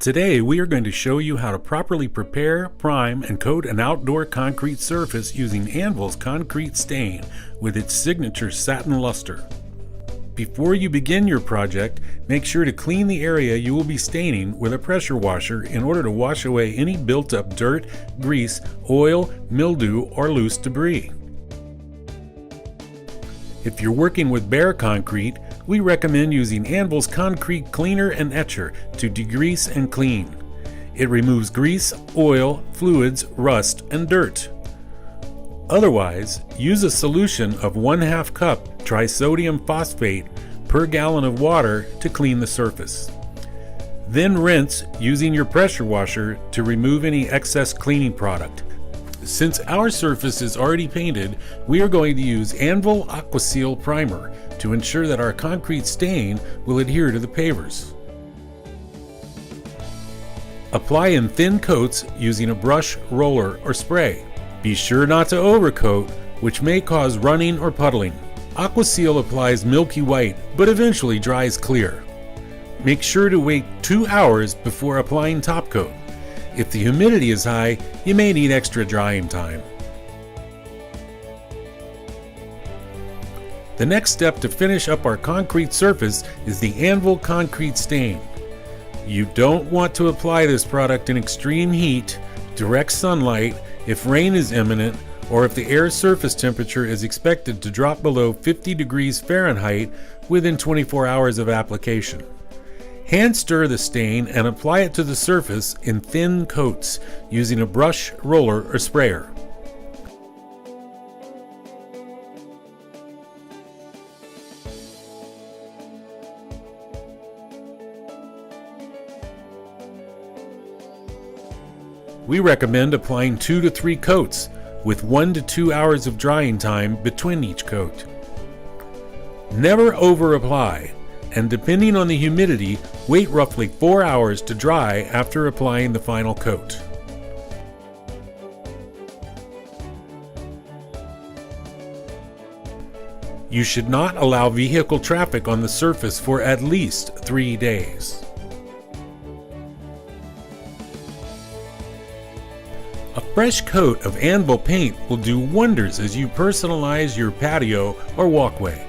Today we are going to show you how to properly prepare, prime, and coat an outdoor concrete surface using Anvil's concrete stain with its signature Satin Luster. Before you begin your project, make sure to clean the area you will be staining with a pressure washer in order to wash away any built-up dirt, grease, oil, mildew, or loose debris. If you're working with bare concrete, we recommend using Anvil's concrete cleaner and etcher to degrease and clean. It removes grease, oil, fluids, rust, and dirt. Otherwise, use a solution of 1/2 cup trisodium phosphate per gallon of water to clean the surface. Then rinse using your pressure washer to remove any excess cleaning product. Since our surface is already painted, we are going to use Anvil Aqua primer to ensure that our concrete stain will adhere to the pavers. Apply in thin coats using a brush, roller, or spray. Be sure not to overcoat, which may cause running or puddling. Aqua applies milky white, but eventually dries clear. Make sure to wait 2 hours before applying top coat. If the humidity is high, you may need extra drying time. The next step to finish up our concrete surface is the Anvil concrete stain. You don't want to apply this product in extreme heat, direct sunlight, if rain is imminent, or if the air surface temperature is expected to drop below 50 degrees Fahrenheit within 24 hours of application. Hand stir the stain and apply it to the surface in thin coats using a brush, roller, or sprayer. We recommend applying 2 to 3 coats with 1 to 2 hours of drying time between each coat. Never over apply, and depending on the humidity, wait roughly 4 hours to dry after applying the final coat. You should not allow vehicle traffic on the surface for at least 3 days. A fresh coat of Anvil paint will do wonders as you personalize your patio or walkway.